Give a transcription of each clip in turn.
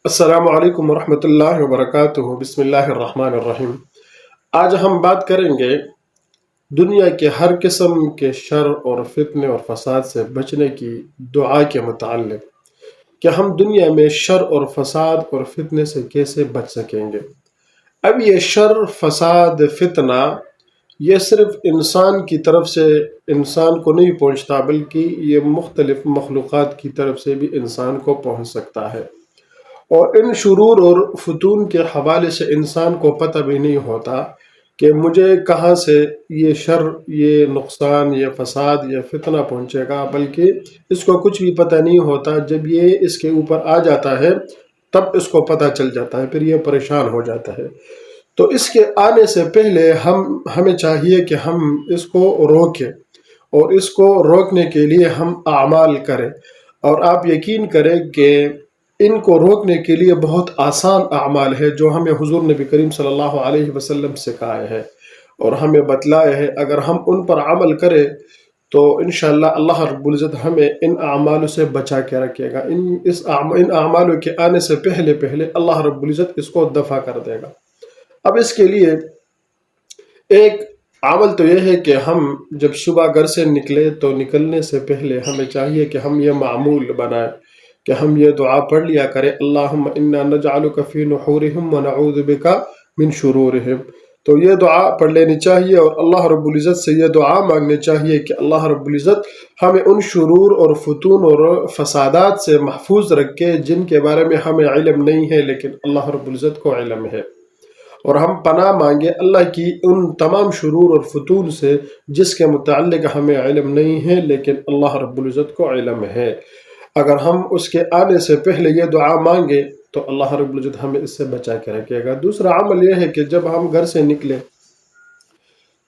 السلام علیکم ورحمۃ اللہ وبرکاتہ۔ بسم اللہ الرحمن الرحیم۔ آج ہم بات کریں گے دنیا کے ہر قسم کے شر اور فتنے اور فساد سے بچنے کی دعا کے متعلق کہ ہم دنیا میں شر اور فساد اور فتنے سے کیسے بچ سکیں گے۔ اب یہ شر، فساد، فتنہ یہ صرف انسان کی طرف سے انسان کو نہیں پہنچتا، بلکہ یہ مختلف مخلوقات کی طرف سے بھی انسان کو پہنچ سکتا ہے، اور ان شرور اور فتون کے حوالے سے انسان کو پتہ بھی نہیں ہوتا کہ مجھے کہاں سے یہ شر، یہ نقصان، یہ فساد، یہ فتنہ پہنچے گا، بلکہ اس کو کچھ بھی پتہ نہیں ہوتا۔ جب یہ اس کے اوپر آ جاتا ہے تب اس کو پتہ چل جاتا ہے، پھر یہ پریشان ہو جاتا ہے۔ تو اس کے آنے سے پہلے ہمیں چاہیے کہ ہم اس کو روکیں، اور اس کو روکنے کے لیے ہم اعمال کریں۔ اور آپ یقین کریں کہ ان کو روکنے کے لیے بہت آسان اعمال ہے جو ہمیں حضور نبی کریم صلی اللہ علیہ وسلم سکھائے ہیں اور ہمیں بتلائے ہیں۔ اگر ہم ان پر عمل کریں تو انشاءاللہ اللہ رب العزت ہمیں ان اعمالوں سے بچا کے رکھے گا۔ ان اعمالوں کے آنے سے پہلے اللہ رب العزت اس کو دفع کر دے گا۔ اب اس کے لیے ایک عمل تو یہ ہے کہ ہم جب صبح گھر سے نکلے تو نکلنے سے پہلے ہمیں چاہیے کہ ہم یہ معمول بنائیں کہ ہم یہ دعا پڑھ لیا کریں: اللہم انا نجعلک فی نحورہم ونعوذ بک من شرورہم۔ تو یہ دعا پڑھ لینی چاہیے اور اللہ رب العزت سے یہ دعا مانگنی چاہیے کہ اللہ رب العزت ہمیں ان شرور اور فتون اور فسادات سے محفوظ رکھے جن کے بارے میں ہمیں علم نہیں ہے لیکن اللہ رب العزت کو علم ہے، اور ہم پناہ مانگے اللہ کی ان تمام شرور اور فتون سے جس کے متعلق ہمیں علم نہیں ہے لیکن اللہ رب العزت کو علم ہے۔ اگر ہم اس کے آنے سے پہلے یہ دعا مانگے تو اللہ رب العزت ہمیں اس سے بچا کے رکھے گا۔ دوسرا عمل یہ ہے کہ جب ہم گھر سے نکلے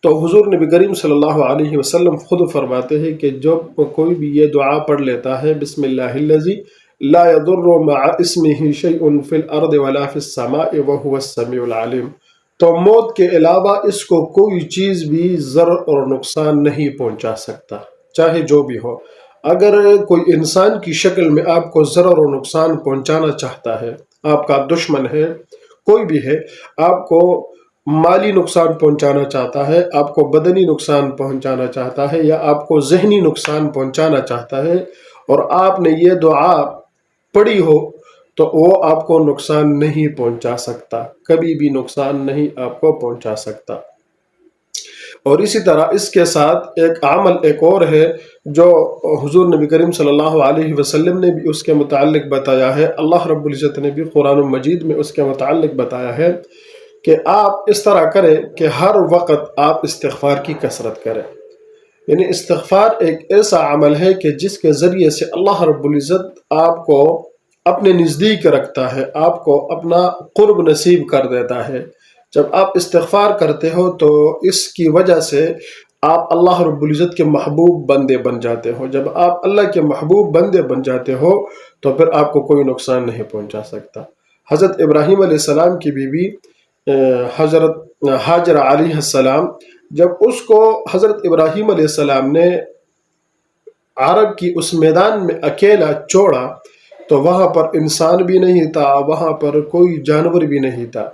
تو حضور نبی کریم صلی اللہ علیہ وسلم خود فرماتے ہیں کہ جب کوئی بھی یہ دعا پڑھ لیتا ہے: بسم اللہ الذی لا يضر مع اسمہ شیء فی الارض ولا فی السماء وهو السمیع العلیم، تو موت کے علاوہ اس کو کوئی چیز بھی ضرر اور نقصان نہیں پہنچا سکتا، چاہے جو بھی ہو۔ اگر کوئی انسان کی شکل میں آپ کو ضرر اور نقصان پہنچانا چاہتا ہے، آپ کا دشمن ہے، کوئی بھی ہے، آپ کو مالی نقصان پہنچانا چاہتا ہے، آپ کو بدنی نقصان پہنچانا چاہتا ہے، یا آپ کو ذہنی نقصان پہنچانا چاہتا ہے، اور آپ نے یہ دعا پڑھی ہو تو وہ آپ کو نقصان نہیں پہنچا سکتا، کبھی بھی نقصان نہیں آپ کو پہنچا سکتا۔ اور اسی طرح اس کے ساتھ ایک عمل ایک اور ہے جو حضور نبی کریم صلی اللہ علیہ وسلم نے بھی اس کے متعلق بتایا ہے، اللہ رب العزت نے بھی قرآن مجید میں اس کے متعلق بتایا ہے کہ آپ اس طرح کریں کہ ہر وقت آپ استغفار کی کثرت کریں۔ یعنی استغفار ایک ایسا عمل ہے کہ جس کے ذریعے سے اللہ رب العزت آپ کو اپنے نزدیک رکھتا ہے، آپ کو اپنا قرب نصیب کر دیتا ہے۔ جب آپ استغفار کرتے ہو تو اس کی وجہ سے آپ اللہ رب العزت کے محبوب بندے بن جاتے ہو۔ جب آپ اللہ کے محبوب بندے بن جاتے ہو تو پھر آپ کو کوئی نقصان نہیں پہنچا سکتا۔ حضرت ابراہیم علیہ السلام کی بیوی حضرت ہاجرہ علیہ السلام، جب اس کو حضرت ابراہیم علیہ السلام نے عرب کی اس میدان میں اکیلا چھوڑا تو وہاں پر انسان بھی نہیں تھا، وہاں پر کوئی جانور بھی نہیں تھا،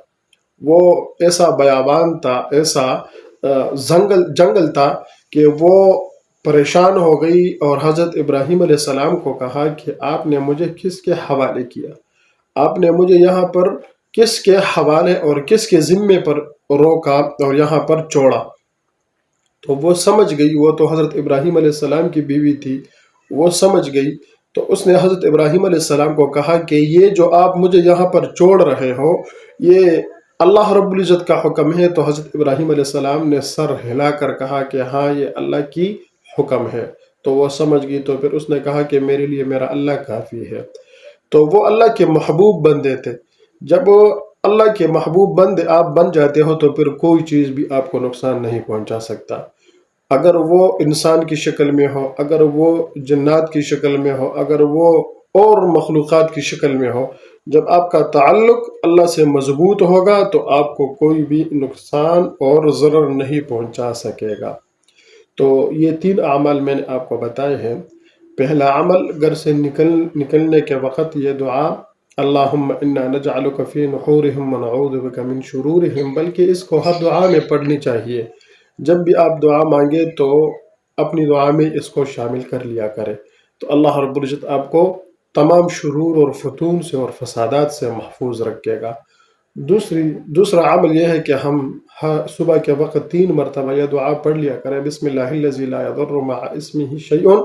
وہ ایسا بیابان تھا، ایسا جنگل تھا کہ وہ پریشان ہو گئی، اور حضرت ابراہیم علیہ السلام کو کہا کہ آپ نے مجھے کس کے حوالے کیا، آپ نے مجھے یہاں پر کس کے حوالے اور کس کے ذمے پر روکا اور یہاں پر چھوڑا۔ تو وہ سمجھ گئی، وہ تو حضرت ابراہیم علیہ السلام کی بیوی تھی، وہ سمجھ گئی، تو اس نے حضرت ابراہیم علیہ السلام کو کہا کہ یہ جو آپ مجھے یہاں پر چھوڑ رہے ہو یہ اللہ رب العزت کا حکم ہے۔ تو حضرت ابراہیم علیہ السلام نے سر ہلا کر کہا کہ ہاں یہ اللہ کی حکم ہے۔ تو وہ سمجھ گئی، تو پھر اس نے کہا کہ میرے لیے میرا اللہ کافی ہے۔ تو وہ اللہ کے محبوب بندے تھے۔ جب اللہ کے محبوب بندے آپ بن جاتے ہو تو پھر کوئی چیز بھی آپ کو نقصان نہیں پہنچا سکتا، اگر وہ انسان کی شکل میں ہو، اگر وہ جنات کی شکل میں ہو، اگر وہ اور مخلوقات کی شکل میں ہو۔ جب آپ کا تعلق اللہ سے مضبوط ہوگا تو آپ کو کوئی بھی نقصان اور ضرر نہیں پہنچا سکے گا۔ تو یہ 3 اعمال میں نے آپ کو بتائے ہیں۔ پہلا عمل، گھر سے نکلنے کے وقت یہ دعا اللہم انا نجعلک فی نحورہم ونعوذ بک من شرورہم، بلکہ اس کو ہر دعا میں پڑھنی چاہیے۔ جب بھی آپ دعا مانگے تو اپنی دعا میں اس کو شامل کر لیا کرے، تو اللہ رب العزت آپ کو تمام شرور اور فتون سے اور فسادات سے محفوظ رکھے گا۔ دوسرا عمل یہ ہے کہ ہم صبح کے وقت 3 مرتبہ یہ دعا پڑھ لیا کریں، بسم اللہ الذی لا یضر مع اسمہ شیء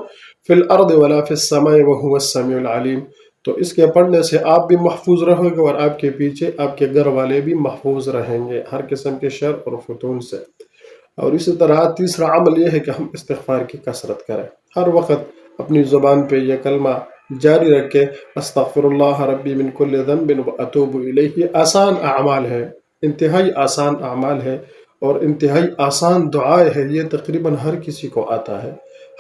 فی الارض ولا فی السماء وہو السمیع العلیم۔ تو اس کے پڑھنے سے آپ بھی محفوظ رہو گے اور آپ کے پیچھے آپ کے گھر والے بھی محفوظ رہیں گے ہر قسم کے شر اور فتون سے۔ اور اسی طرح تیسرا عمل یہ ہے کہ ہم استغفار کی کثرت کریں، ہر وقت اپنی زبان پہ یہ کلمہ جاری رکھے، استغفر اللہ ربی من کل ذنب واتوب الیہ۔ یہ آسان اعمال ہے، انتہائی آسان اعمال ہے اور انتہائی آسان دعائیں ہے، یہ تقریباً ہر کسی کو آتا ہے،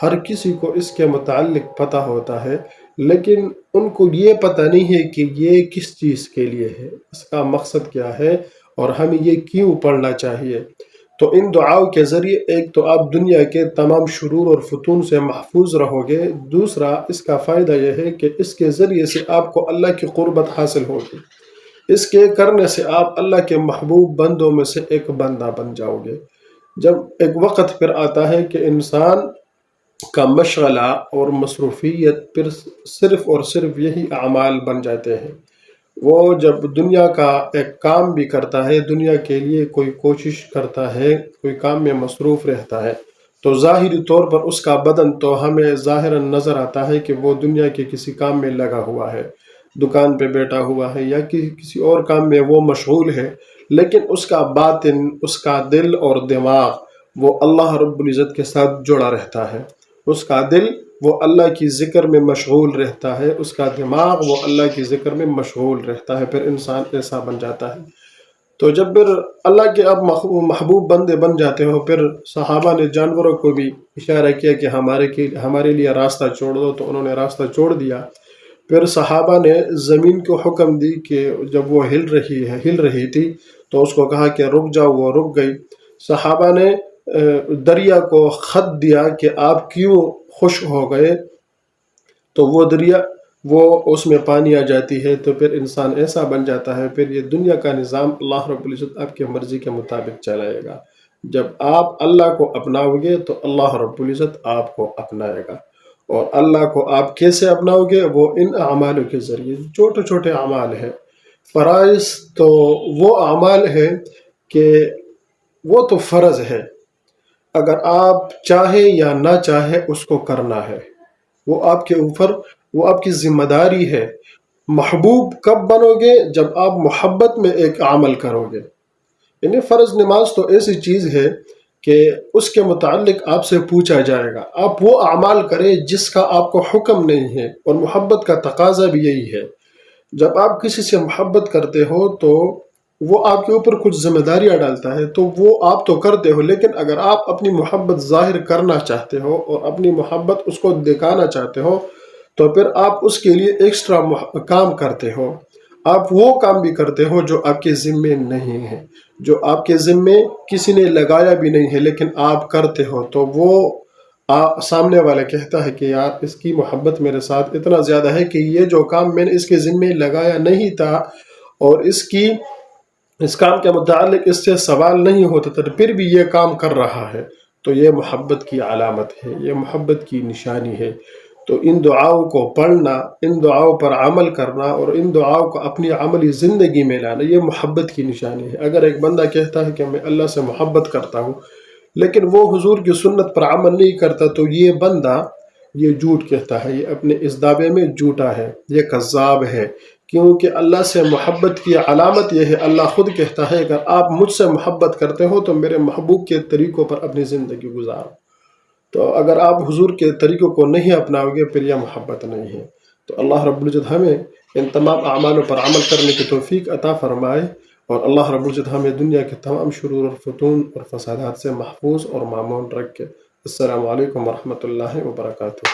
ہر کسی کو اس کے متعلق پتہ ہوتا ہے، لیکن ان کو یہ پتہ نہیں ہے کہ یہ کس چیز کے لیے ہے، اس کا مقصد کیا ہے اور ہمیں یہ کیوں پڑھنا چاہیے۔ تو ان دعاؤں کے ذریعے ایک تو آپ دنیا کے تمام شرور اور فتون سے محفوظ رہو گے، دوسرا اس کا فائدہ یہ ہے کہ اس کے ذریعے سے آپ کو اللہ کی قربت حاصل ہوگی، اس کے کرنے سے آپ اللہ کے محبوب بندوں میں سے ایک بندہ بن جاؤ گے۔ جب ایک وقت پھر آتا ہے کہ انسان کا مشغلہ اور مصروفیت پھر صرف اور صرف یہی اعمال بن جاتے ہیں، وہ جب دنیا کا ایک کام بھی کرتا ہے، دنیا کے لیے کوئی کوشش کرتا ہے، کوئی کام میں مصروف رہتا ہے، تو ظاہری طور پر اس کا بدن تو ہمیں ظاہراً نظر آتا ہے کہ وہ دنیا کے کسی کام میں لگا ہوا ہے، دکان پہ بیٹھا ہوا ہے یا کسی اور کام میں وہ مشغول ہے، لیکن اس کا باطن، اس کا دل اور دماغ وہ اللہ رب العزت کے ساتھ جڑا رہتا ہے۔ اس کا دل وہ اللہ کی ذکر میں مشغول رہتا ہے، اس کا دماغ وہ اللہ کی ذکر میں مشغول رہتا ہے، پھر انسان ایسا بن جاتا ہے۔ تو جب پھر اللہ کے اب محبوب بندے بن جاتے ہو، پھر صحابہ نے جانوروں کو بھی اشارہ کیا کہ ہمارے لیے راستہ چھوڑ دو، تو انہوں نے راستہ چھوڑ دیا۔ پھر صحابہ نے زمین کو حکم دی کہ جب وہ ہل رہی تھی تو اس کو کہا کہ رک جاؤ، وہ رک گئی۔ صحابہ نے دریا کو خط دیا کہ آپ کیوں خوش ہو گئے، تو وہ دریا اس میں پانی آ جاتی ہے، تو پھر انسان ایسا بن جاتا ہے۔ پھر یہ دنیا کا نظام اللہ رب العزت آپ کے مرضی کے مطابق چلائے گا۔ جب آپ اللہ کو اپناؤ گے تو اللہ رب العزت آپ کو اپنائے گا، اور اللہ کو آپ کیسے اپناؤ گے؟ وہ ان اعمالوں کے ذریعے، چھوٹے چھوٹے اعمال ہیں۔ فرائض تو وہ اعمال ہے کہ وہ تو فرض ہے، اگر آپ چاہے یا نہ چاہے اس کو کرنا ہے، وہ آپ کے اوپر، وہ آپ کی ذمہ داری ہے۔ محبوب کب بنو گے؟ جب آپ محبت میں ایک عمل کرو گے۔ یعنی فرض نماز تو ایسی چیز ہے کہ اس کے متعلق آپ سے پوچھا جائے گا، آپ وہ اعمال کریں جس کا آپ کو حکم نہیں ہے، اور محبت کا تقاضا بھی یہی ہے۔ جب آپ کسی سے محبت کرتے ہو تو وہ آپ کے اوپر کچھ ذمہ داریاں ڈالتا ہے، تو وہ آپ تو کرتے ہو، لیکن اگر آپ اپنی محبت ظاہر کرنا چاہتے ہو اور اپنی محبت اس کو دکھانا چاہتے ہو، تو پھر آپ اس کے لیے ایکسٹرا کام کرتے ہو، آپ وہ کام بھی کرتے ہو جو آپ کے ذمے نہیں ہے، جو آپ کے ذمے کسی نے لگایا بھی نہیں ہے، لیکن آپ کرتے ہو، تو وہ سامنے والا کہتا ہے کہ یار اس کی محبت میرے ساتھ اتنا زیادہ ہے کہ یہ جو کام میں نے اس کے ذمے لگایا نہیں تھا اور اس کام کے متعلق اس سے سوال نہیں ہوتا تھا، پھر بھی یہ کام کر رہا ہے، تو یہ محبت کی علامت ہے، یہ محبت کی نشانی ہے۔ تو ان دعاؤں کو پڑھنا، ان دعاؤں پر عمل کرنا اور ان دعاؤں کو اپنی عملی زندگی میں لانا، یہ محبت کی نشانی ہے۔ اگر ایک بندہ کہتا ہے کہ میں اللہ سے محبت کرتا ہوں، لیکن وہ حضور کی سنت پر عمل نہیں کرتا، تو یہ بندہ یہ جھوٹ کہتا ہے، یہ اپنے اس دعوے میں جھوٹا ہے، یہ کذاب ہے، کیونکہ اللہ سے محبت کی علامت یہ ہے، اللہ خود کہتا ہے اگر آپ مجھ سے محبت کرتے ہو تو میرے محبوب کے طریقوں پر اپنی زندگی گزارو۔ تو اگر آپ حضور کے طریقوں کو نہیں اپناؤ گے، پھر یہ محبت نہیں ہے۔ تو اللہ رب العزت ہمیں ان تمام اعمالوں پر عمل کرنے کی توفیق عطا فرمائے، اور اللہ رب العزت ہمیں دنیا کے تمام شرور اور فتون اور فسادات سے محفوظ اور مامون رکھے۔ السلام علیکم ورحمۃ اللہ وبرکاتہ۔